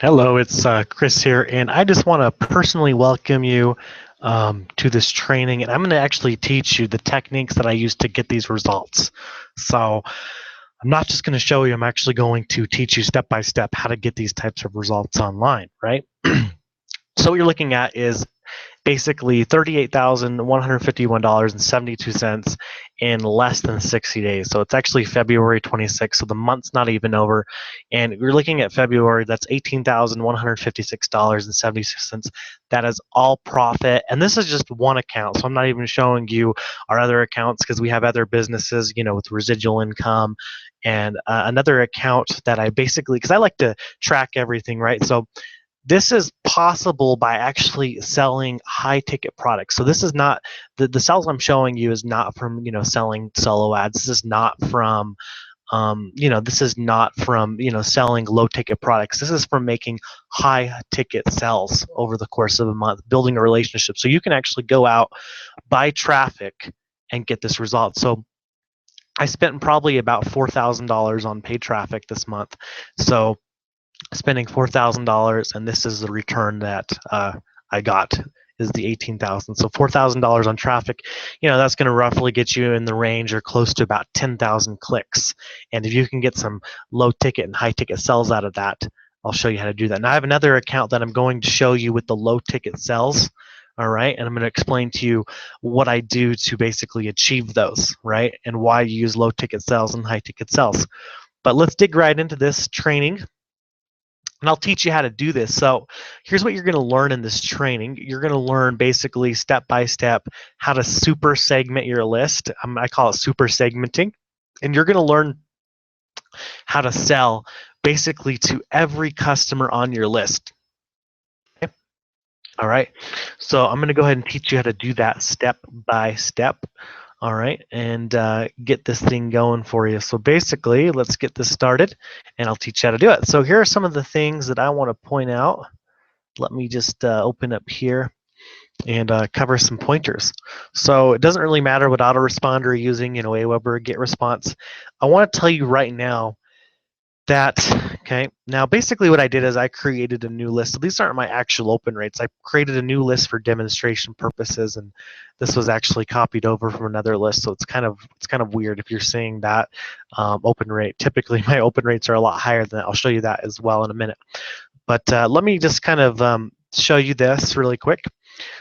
Hello, it's Chris here, and I just want to personally welcome you to this training. And I'm going to actually teach you the techniques that I use to get these results. So I'm not just going to show you, I'm actually going to teach you step by step how to get these types of results online, right? So what you're looking at is basically $38,151.72 in less than 60 days. So it's actually February 26th, so the month's not even over. And we're looking at February, that's $18,156.76. That is all profit. And this is just one account. So I'm not even showing you our other accounts because we have other businesses, with residual income. And another account that I basically, because I like to track everything, right? So this is possible by actually selling high ticket products. So this is not the sales I'm showing you is not from selling solo ads. This is not from selling low ticket products. This is from making high ticket sales over the course of a month, building a relationship. So you can actually go out, buy traffic, and get this result. So I spent probably about $4,000 on paid traffic this month. So spending $4,000, and this is the return that I got is the 18,000. So $4,000 on traffic, that's going to roughly get you in the range or close to about 10,000 clicks. And if you can get some low ticket and high ticket sales out of that, I'll show you how to do that. Now I have another account that I'm going to show you with the low ticket sales. All right, and I'm going to explain to you what I do to basically achieve those, right, and why you use low ticket sales and high ticket sales. But let's dig right into this training, and I'll teach you how to do this. So here's what you're going to learn in this training. You're going to learn basically step by step how to super segment your list. I call it super segmenting. And you're going to learn how to sell basically to every customer on your list. Okay? All right. So I'm going to go ahead and teach you how to do that step by step. All right, and get this thing going for you. So basically, let's get this started, and I'll teach you how to do it. So here are some of the things that I want to point out. Let me just open up here and cover some pointers. So it doesn't really matter what autoresponder you're using, Aweber, GetResponse. I want to tell you right now that, okay, now basically what I did is I created a new list. So these aren't my actual open rates. I created a new list for demonstration purposes, and this was actually copied over from another list. So it's kind of weird if you're seeing that open rate. Typically my open rates are a lot higher than that. I'll show you that as well in a minute. But let me just kind of show you this really quick.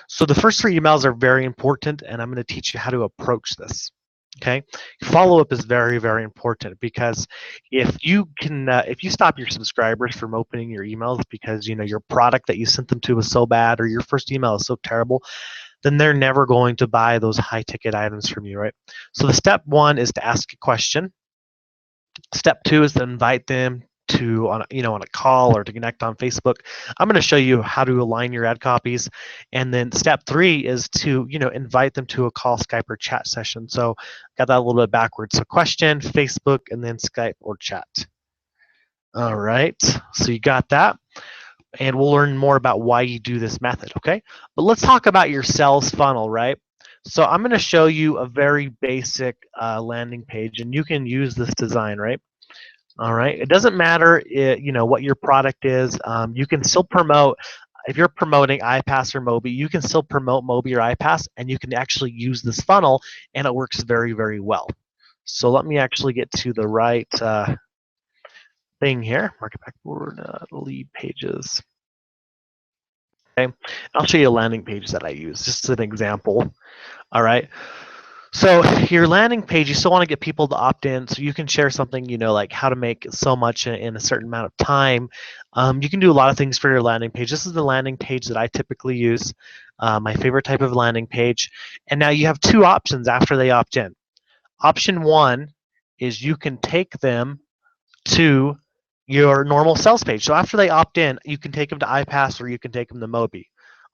So the first three emails are very important, and I'm going to teach you how to approach this. Okay, follow-up is very, very important, because if you stop your subscribers from opening your emails because your product that you sent them to was so bad or your first email is so terrible, then they're never going to buy those high ticket items from you, right? So the step one is to ask a question. Step two is to invite them to on a call or to connect on Facebook. I'm going to show you how to align your ad copies, and then step three is to invite them to a call, Skype, or chat session. So got that a little bit backwards. So question, Facebook, and then Skype or chat. All right, so you got that, and we'll learn more about why you do this method. Okay, but let's talk about your sales funnel, right? So I'm going to show you a very basic landing page, and you can use this design, right? All right. It doesn't matter, what your product is. You can still promote. If you're promoting iPass or Mobi, you can still promote Mobi or iPass, and you can actually use this funnel, and it works very, very well. So let me actually get to the right thing here. Mark it backward. Lead pages. Okay. I'll show you a landing page that I use, just as an example. All right. So your landing page, you still want to get people to opt in, so you can share something, like how to make so much in a certain amount of time. You can do a lot of things for your landing page. This is the landing page that I typically use, my favorite type of landing page. And now you have two options after they opt in. Option one is you can take them to your normal sales page. So after they opt in, you can take them to iPass or you can take them to Mobi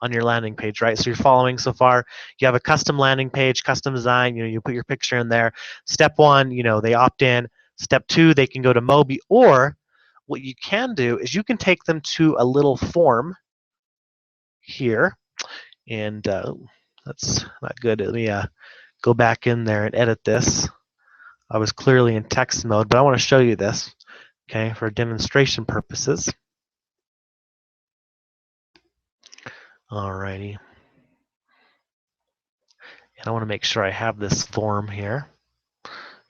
on your landing page, right? So you're following so far. You have a custom landing page, custom design. You put your picture in there. Step one, they opt in. Step two, they can go to Mobi, or what you can do is you can take them to a little form here, and that's not good. Let me go back in there and edit this. I was clearly in text mode, but I want to show you this, okay, for demonstration purposes. Alrighty. And I want to make sure I have this form here.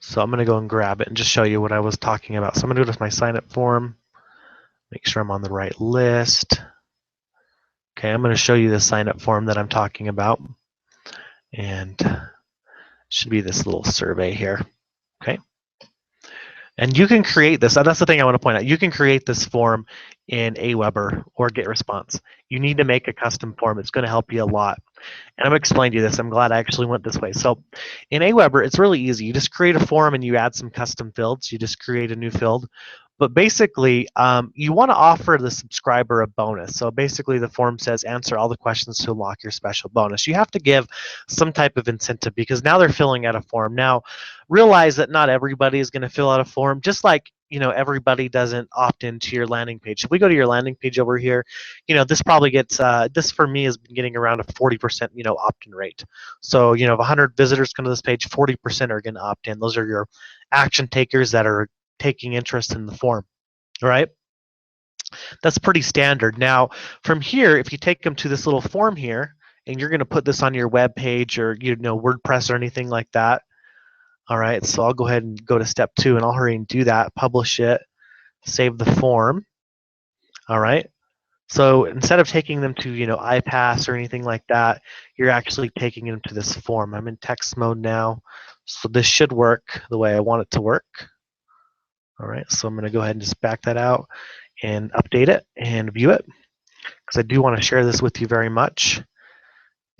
So I'm going to go and grab it and just show you what I was talking about. So I'm going to go to my sign up form, make sure I'm on the right list. Okay, I'm going to show you the sign up form that I'm talking about. And it should be this little survey here. Okay. And you can create this. That's the thing I want to point out. You can create this form in Aweber or GetResponse. You need to make a custom form. It's going to help you a lot. And I'm going to explain to you this. I'm glad I actually went this way. So in Aweber, it's really easy. You just create a form and you add some custom fields. You just create a new field. But basically, you want to offer the subscriber a bonus. So basically, the form says answer all the questions to unlock your special bonus. You have to give some type of incentive because now they're filling out a form. Now, realize that not everybody is going to fill out a form, just like everybody doesn't opt into your landing page. If we go to your landing page over here, this probably gets this for me has been getting around a 40% opt-in rate. So if 100 visitors come to this page, 40% are going to opt in. Those are your action takers that are taking interest in the form. All right, that's pretty standard. Now from here, if you take them to this little form here and you're going to put this on your web page or WordPress or anything like that. All right, so I'll go ahead and go to step 2 and I'll hurry and do that. Publish it, save the form. All right, so instead of taking them to iPass or anything like that, you're actually taking them to this form. I'm in text mode now, so this should work the way I want it to work. All right, so I'm going to go ahead and just back that out and update it and view it because I do want to share this with you very much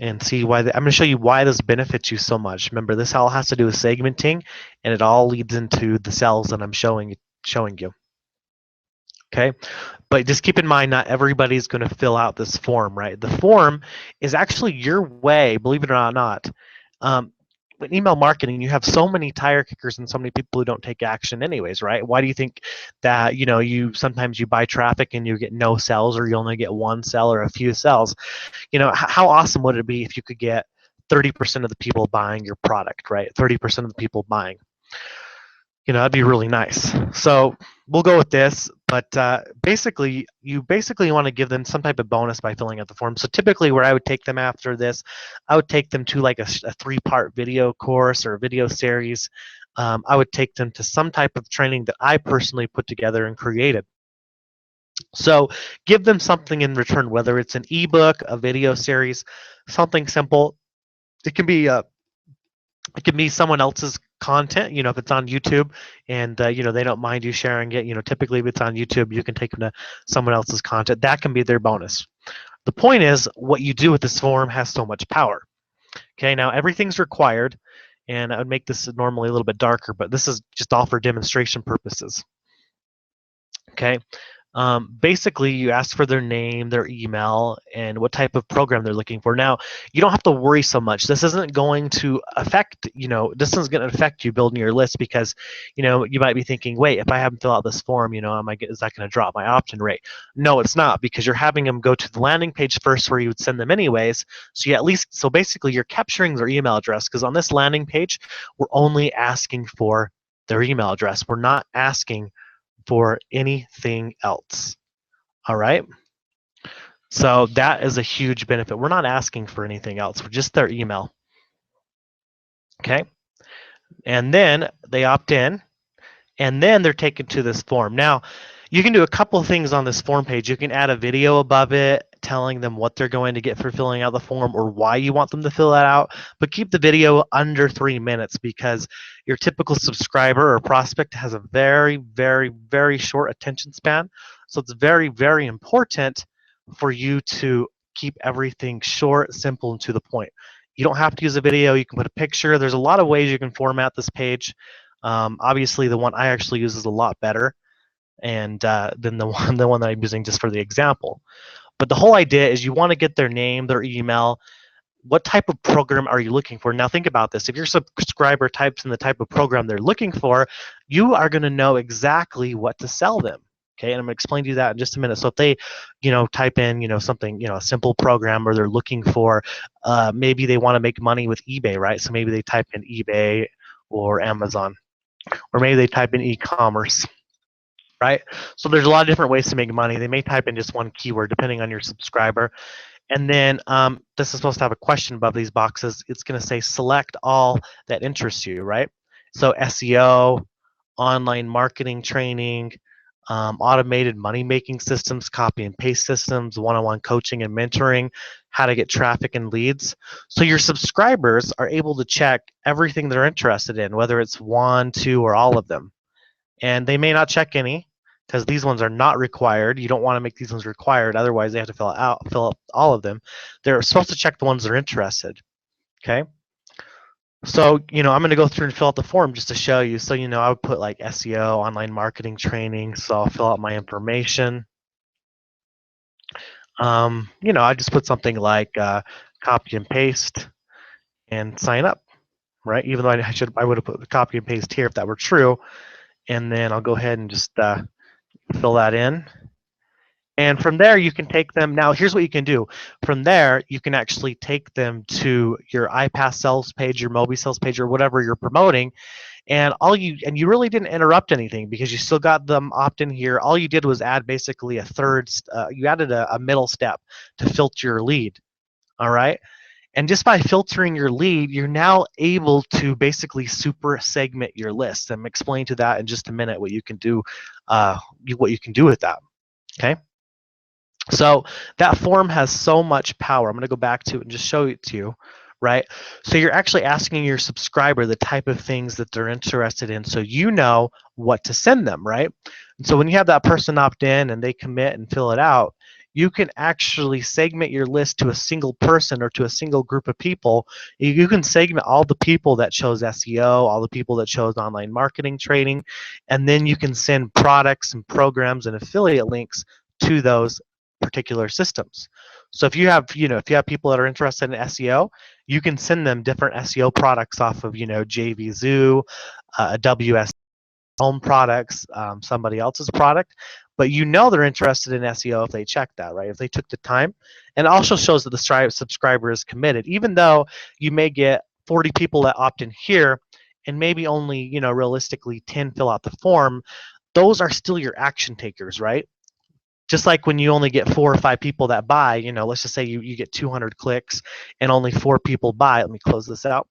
and see why. I'm going to show you why this benefits you so much. Remember, this all has to do with segmenting, and it all leads into the cells that I'm showing you. Okay, but just keep in mind, not everybody's going to fill out this form, right? The form is actually your way, believe it or not. In email marketing, you have so many tire kickers and so many people who don't take action anyways, right? Why do you think that you sometimes you buy traffic and you get no sales, or you only get one sell or a few sales? How awesome would it be if you could get 30% of the people buying your product, right? 30% of the people buying. That'd be really nice. So we'll go with this, but basically, you want to give them some type of bonus by filling out the form. So typically where I would take them after this, I would take them to like a 3-part video course or a video series. I would take them to some type of training that I personally put together and created. So give them something in return, whether it's an ebook, a video series, something simple. It can be someone else's content, if it's on YouTube and they don't mind you sharing it. Typically if it's on YouTube, you can take them to someone else's content. That can be their bonus. The point is, what you do with this form has so much power. Okay, now everything's required, and I would make this normally a little bit darker, but this is just all for demonstration purposes. Okay. Basically, you ask for their name, their email, and what type of program they're looking for. Now, you don't have to worry so much. This isn't going to affect, this isn't going to affect you building your list because, you might be thinking, wait, if I have them fill out this form, is that going to drop my opt-in rate? No, it's not, because you're having them go to the landing page first where you would send them anyways. So basically, you're capturing their email address, because on this landing page, we're only asking for their email address. We're not asking for anything else. All right, so that is a huge benefit. We're not asking for anything else. We're just their email. Okay, and then they opt in, and then they're taken to this form. Now you can do a couple of things on this form page. You can add a video above it telling them what they're going to get for filling out the form or why you want them to fill that out, but keep the video under 3 minutes, because your typical subscriber or prospect has a very, very, very short attention span. So it's very, very important for you to keep everything short, simple, and to the point. You don't have to use a video. You can put a picture. There's a lot of ways you can format this page. Obviously, the one I actually use is a lot better and than the one that I'm using just for the example. But the whole idea is you want to get their name, their email. What type of program are you looking for? Now think about this. If your subscriber types in the type of program they're looking for, you are going to know exactly what to sell them. Okay, and I'm going to explain to you that in just a minute. So if they, type in, something, a simple program, or they're looking for, maybe they want to make money with eBay, right? So maybe they type in eBay or Amazon, or maybe they type in e-commerce. Right? So there's a lot of different ways to make money. They may type in just one keyword depending on your subscriber. And then this is supposed to have a question above these boxes. It's going to say select all that interests you, right? So SEO, online marketing training, automated money making systems, copy and paste systems, one-on-one coaching and mentoring, how to get traffic and leads. So your subscribers are able to check everything they're interested in, whether it's one, two, or all of them. And they may not check any because these ones are not required. You don't want to make these ones required, otherwise they have to fill out all of them. They're supposed to check the ones they're interested. Okay. So, I'm going to go through and fill out the form just to show you. So, I would put like SEO, online marketing training. So I'll fill out my information. I just put something like copy and paste and sign up, right? Even though I would have put the copy and paste here if that were true. And then I'll go ahead and just fill that in. And from there, you can take them. Now, here's what you can do. From there, you can actually take them to your iPass sales page, your Mobi sales page, or whatever you're promoting. And you really didn't interrupt anything because you still got them opt-in here. All you did was add basically you added a middle step to filter your lead. All right. And just by filtering your lead, you're now able to basically super segment your list. I'm explaining to that in just a minute what you can do, with that. Okay. So that form has so much power. I'm going to go back to it and just show it to you, right? So you're actually asking your subscriber the type of things that they're interested in, so you know what to send them, right? And so when you have that person opt in and they commit and fill it out, you can actually segment your list to a single person or to a single group of people. You can segment all the people that chose SEO, all the people that chose online marketing training, and then you can send products and programs and affiliate links to those particular systems. So if you have people that are interested in SEO, you can send them different SEO products off of JVZoo, WS Home products, somebody else's product, but they're interested in SEO if they check that, right? If they took the time. And it also shows that the subscriber is committed, even though you may get 40 people that opt in here and maybe only realistically 10 fill out the form. Those are still your action takers, right? Just like when you only get 4 or 5 people that buy, let's just say you get 200 clicks and only 4 people buy. Let me close this out.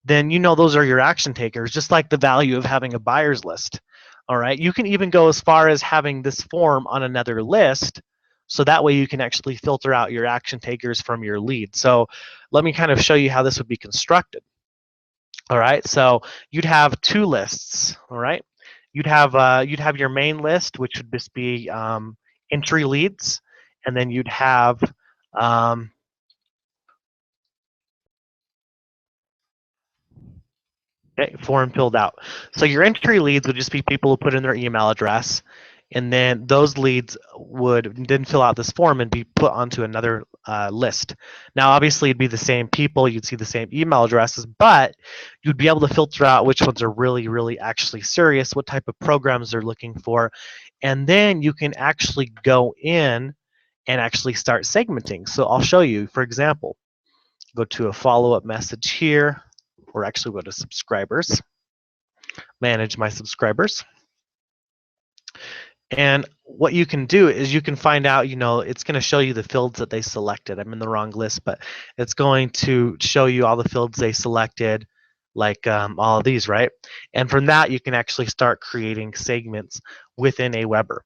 Then those are your action takers, just like the value of having a buyer's list. All right. You can even go as far as having this form on another list. So that way you can actually filter out your action takers from your lead. So let me kind of show you how this would be constructed. All right. So you'd have 2 lists. All right. You'd have your main list, which would just be entry leads, and then you'd have form filled out. So your entry leads would just be people who put in their email address, and then those leads would then fill out this form and be put onto another list. Now, obviously, it'd be the same people, you'd see the same email addresses, but you'd be able to filter out which ones are really, really actually serious, what type of programs they're looking for, and then you can actually go in and actually start segmenting. So I'll show you, for example, go to a follow-up message here, or actually go to subscribers, manage my subscribers. And what you can do is you can find out, it's going to show you the fields that they selected. I'm in the wrong list, but it's going to show you all the fields they selected, like all of these, right? And from that, you can actually start creating segments within Aweber.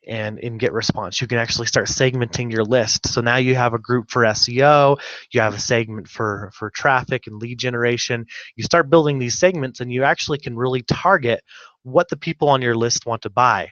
And in GetResponse, you can actually start segmenting your list. So now you have a group for SEO, you have a segment for traffic and lead generation. You start building these segments, and you actually can really target what the people on your list want to buy.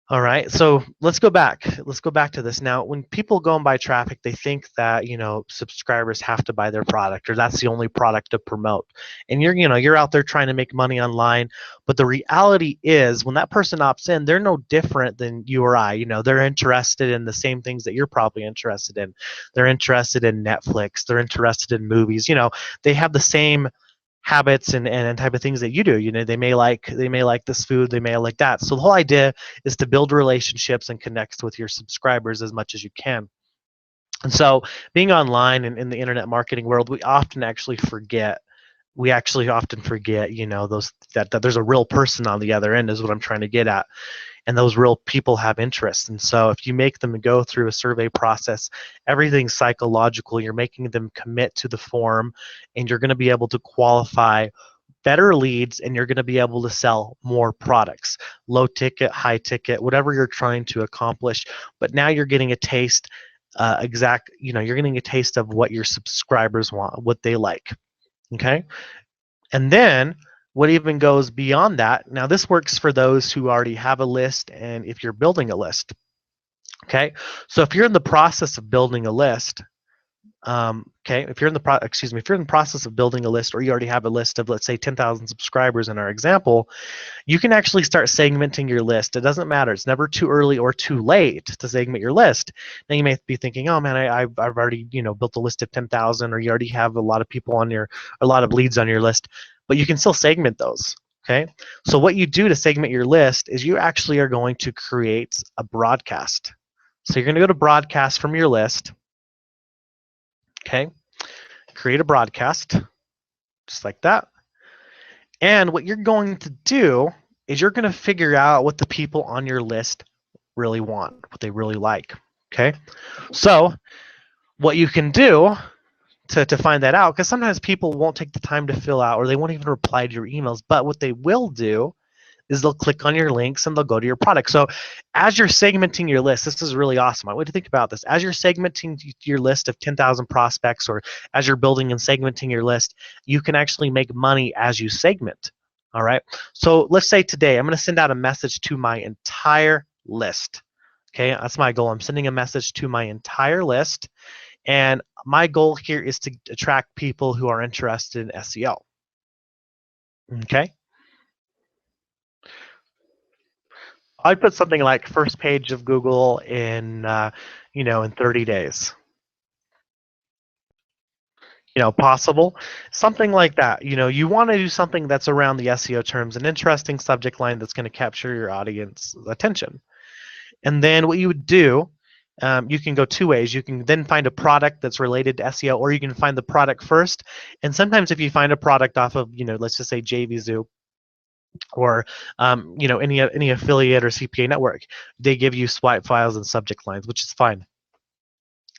All right, so let's go back. Let's go back to this. Now, when people go and buy traffic, they think that subscribers have to buy their product, or that's the only product to promote. And you're out there trying to make money online, but the reality is, when that person opts in, they're no different than you or I. They're interested in the same things that you're probably interested in. They're interested in Netflix. They're interested in movies. They have the same habits and type of things that you do. They may like this food, they may like that. So the whole idea is to build relationships and connect with your subscribers as much as you can. And so being online and in the internet marketing world, we often forget those that there's a real person on the other end, is what I'm trying to get at. and those real people have interest. And so if you make them go through a survey process, everything's psychological. You're making them commit to the form, and you're going to be able to qualify better leads, and you're going to be able to sell more products, low ticket, high ticket, whatever you're trying to accomplish. But now you're getting a taste, you're getting a taste of what your subscribers want, what they like. Okay. And then what even goes beyond that, now this works for those who already have a list and if you're building a list. Okay. So if you're in the process of building a list, if you're in the process of building a list, or you already have a list of, let's say, 10,000 subscribers in our example, you can actually start segmenting your list. It doesn't matter. It's never too early or too late to segment your list. Now you may be thinking, oh man, I've already built a list of 10,000, or you already have a lot of people on a lot of leads on your list, but you can still segment those. Okay, so what you do to segment your list is you actually are going to create a broadcast. So you're going to go to broadcast from your list. Okay, create a broadcast, just like that. And what you're going to do is you're going to figure out what the people on your list really want, what they really like. Okay, so what you can do to find that out, because sometimes people won't take the time to fill out, or they won't even reply to your emails, but what they will do is they'll click on your links and they'll go to your product. So as you're segmenting your list, this is really awesome. I want you to think about this. As you're segmenting your list of 10,000 prospects, or as you're building and segmenting your list, you can actually make money as you segment. All right. So let's say today I'm going to send out a message to my entire list. Okay, that's my goal. I'm sending a message to my entire list. And my goal here is to attract people who are interested in SEO. Okay. I'd put something like first page of Google in 30 days. Possible, something like that. You want to do something that's around the SEO terms, an interesting subject line that's going to capture your audience's attention. And then what you would do, you can go two ways. You can then find a product that's related to SEO, or you can find the product first. And sometimes if you find a product off of, let's just say JVZoo, or any affiliate or CPA network, they give you swipe files and subject lines, which is fine.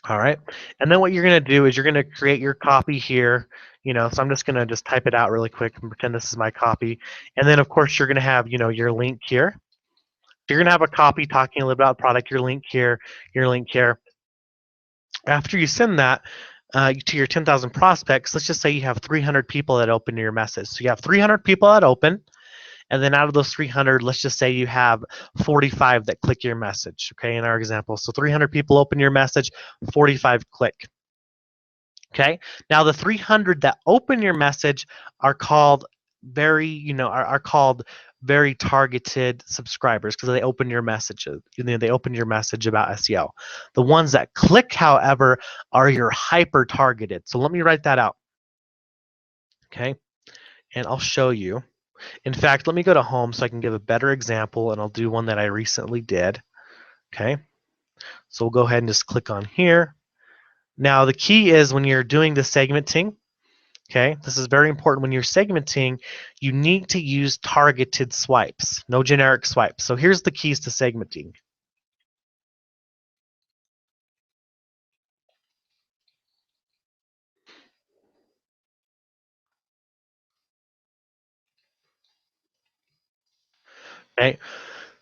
All right, and then what you're going to do is you're going to create your copy here. So I'm just going to type it out really quick and pretend this is my copy. And then of course you're going to have your link here. You're going to have a copy talking a little about product, your link here, your link here. After you send that to your 10,000 prospects, let's just say you have 300 people that open your message. So you have 300 people that open. And then out of those 300, let's just say you have 45 that click your message, okay, in our example. So 300 people open your message, 45 click. Okay, now the 300 that open your message are called very targeted subscribers, because they open your messages. They open your message about SEO. The ones that click, however, are your hyper targeted. So let me write that out. Okay, and I'll show you. In fact, let me go to home so I can give a better example, and I'll do one that I recently did. Okay, so we'll go ahead and just click on here. Now the key is when you're doing the segmenting, okay, this is very important. When you're segmenting, you need to use targeted swipes, no generic swipes. So here's the keys to segmenting. Okay,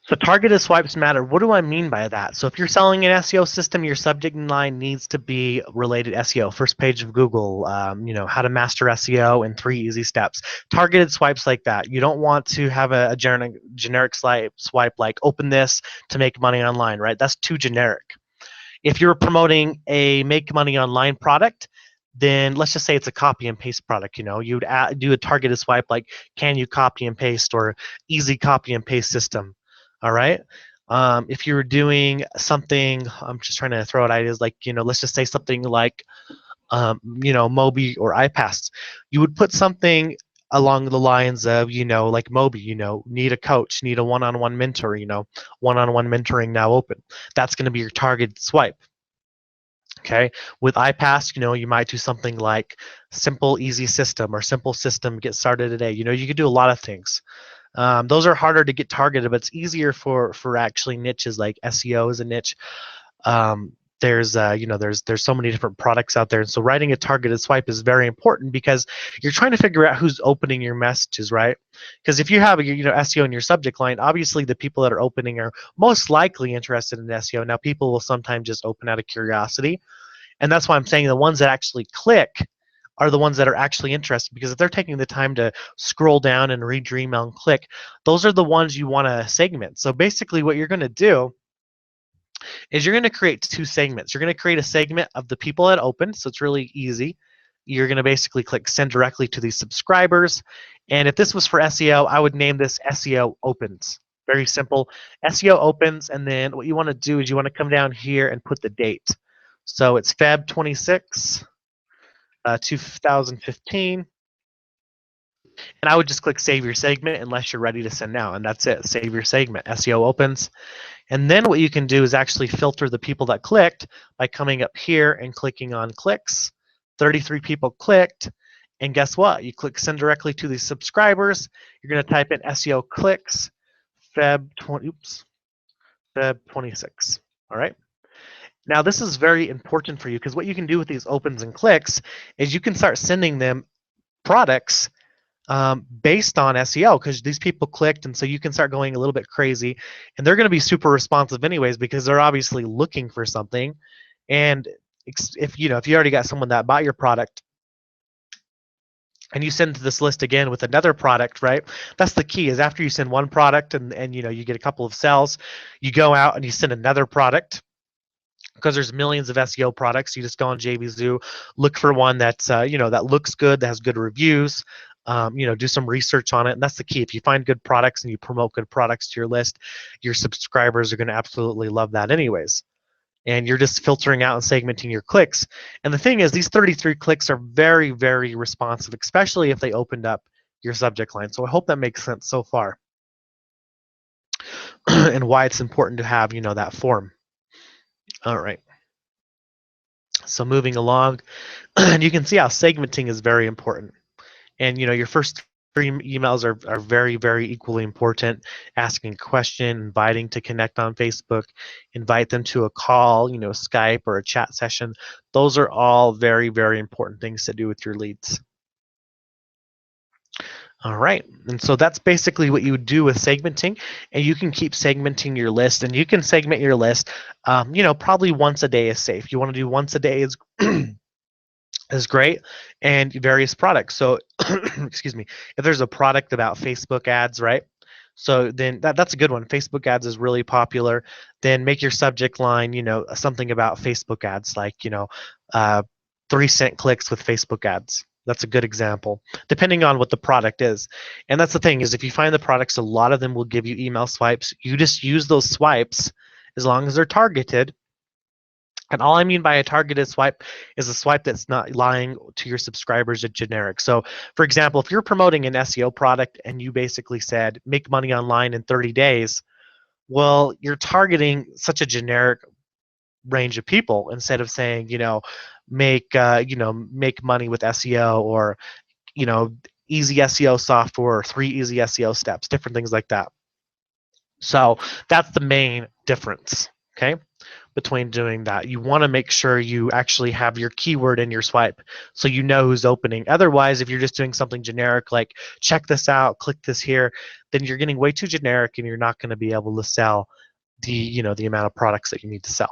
so targeted swipes matter. What do I mean by that? So if you're selling an SEO system, your subject line needs to be related SEO. First page of Google, how to master SEO in 3 easy steps. Targeted swipes like that. You don't want to have a generic swipe like open this to make money online, right? That's too generic. If you're promoting a make money online product, then let's just say it's a copy and paste product. You'd do a targeted swipe like, can you copy and paste, or easy copy and paste system. All right. If you're doing something, I'm just trying to throw out ideas like, let's just say something like, Mobi or iPass. You would put something along the lines of, like Mobi, need a coach, need a one-on-one mentor, one-on-one mentoring now open. That's going to be your targeted swipe. Okay. With iPass, you might do something like simple, easy system, or simple system, get started today. You could do a lot of things. Those are harder to get targeted, but it's easier for actually niches like SEO is a niche. There's so many different products out there, and so writing a targeted swipe is very important because you're trying to figure out who's opening your messages, right? Because if you have SEO in your subject line, obviously the people that are opening are most likely interested in SEO. Now people will sometimes just open out of curiosity, and that's why I'm saying the ones that actually click are the ones that are actually interested, because if they're taking the time to scroll down and read your email and click, those are the ones you want to segment. So basically what you're going to do is you're going to create two segments. You're going to create a segment of the people that opened, so it's really easy. You're going to basically click send directly to these subscribers, and if this was for SEO, I would name this SEO opens. Very simple. SEO opens, and then what you want to do is you want to come down here and put the date. So it's Feb 26, 2015. And I would just click save your segment unless you're ready to send now, and that's it. Save your segment. SEO opens. And then what you can do is actually filter the people that clicked by coming up here and clicking on clicks. 33 people clicked, and guess what? You click send directly to these subscribers. You're going to type in SEO clicks Feb 26. All right. Now this is very important for you, because what you can do with these opens and clicks is you can start sending them products based on SEO, because these people clicked, and so you can start going a little bit crazy, and they're going to be super responsive anyways because they're obviously looking for something. And if you already got someone that bought your product and you send to this list again with another product, right? That's the key, is after you send one product and you get a couple of sales, you go out and you send another product, because there's millions of SEO products. You just go on JVZoo, look for one that's that looks good, that has good reviews. Do some research on it, and that's the key. If you find good products and you promote good products to your list, your subscribers are going to absolutely love that anyways. And you're just filtering out and segmenting your clicks. And the thing is, these 33 clicks are very, very responsive, especially if they opened up your subject line. So I hope that makes sense so far, and why it's important to have that form. All right. So moving along, and you can see how segmenting is very important. And your first 3 emails are very, very equally important. Asking a question, inviting to connect on Facebook, invite them to a call, Skype or a chat session. Those are all very, very important things to do with your leads. All right, and so that's basically what you would do with segmenting, and you can keep segmenting your list, and you can segment your list, probably once a day is safe. You want to do once a day is is great, and various products. So excuse me, if there's a product about Facebook ads, right? So then that's a good one. Facebook ads is really popular. Then make your subject line, something about Facebook ads, like 3-cent clicks with Facebook ads. That's a good example, depending on what the product is. And that's the thing, is if you find the products, a lot of them will give you email swipes. You just use those swipes as long as they're targeted. And all I mean by a targeted swipe is a swipe that's not lying to your subscribers at generic. So, for example, if you're promoting an SEO product and you basically said, make money online in 30 days, well, you're targeting such a generic range of people instead of saying, make money with SEO, or, easy SEO software, or 3 easy SEO steps, different things like that. So that's the main difference, okay, between doing that. You want to make sure you actually have your keyword in your swipe so you know who's opening. Otherwise, if you're just doing something generic like check this out, click this here, then you're getting way too generic and you're not going to be able to sell the amount of products that you need to sell.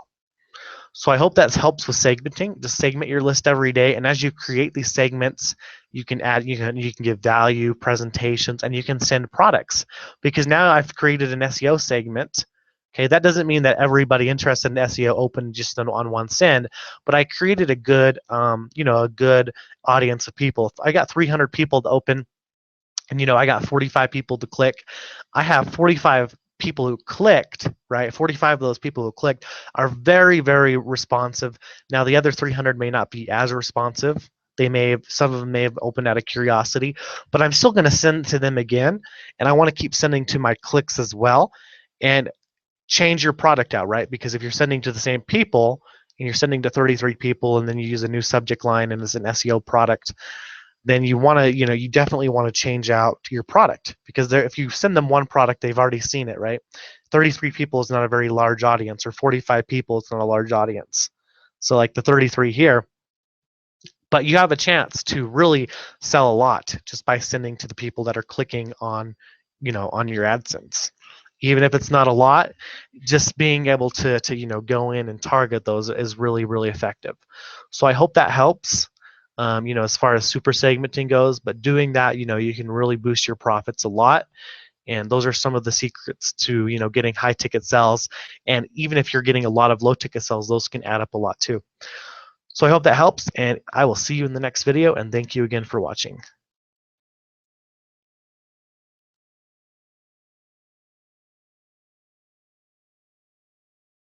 So I hope that helps with segmenting. Just segment your list every day, and as you create these segments, you can add, you can give value, presentations, and you can send products. Because now I've created an SEO segment. Okay, that doesn't mean that everybody interested in SEO opened just on one send, but I created a good, a good audience of people. If I got 300 people to open, and I got 45 people to click, I have 45 people who clicked, right? 45 of those people who clicked are very, very responsive. Now the other 300 may not be as responsive. Some of them may have opened out of curiosity, but I'm still going to send to them again, and I want to keep sending to my clicks as well. And change your product out, right? Because if you're sending to the same people and you're sending to 33 people and then you use a new subject line and it's an SEO product, then you want to, you definitely want to change out your product, because if you send them one product, they've already seen it, right? 33 people is not a very large audience, or 45 people is not a large audience. So like the 33 here, but you have a chance to really sell a lot just by sending to the people that are clicking on, on your AdSense. Even if it's not a lot, just being able to go in and target those is really, really effective. So I hope that helps. As far as super segmenting goes, but doing that, you can really boost your profits a lot. And those are some of the secrets to, getting high ticket sales. And even if you're getting a lot of low ticket sales, those can add up a lot too. So I hope that helps, and I will see you in the next video, and thank you again for watching.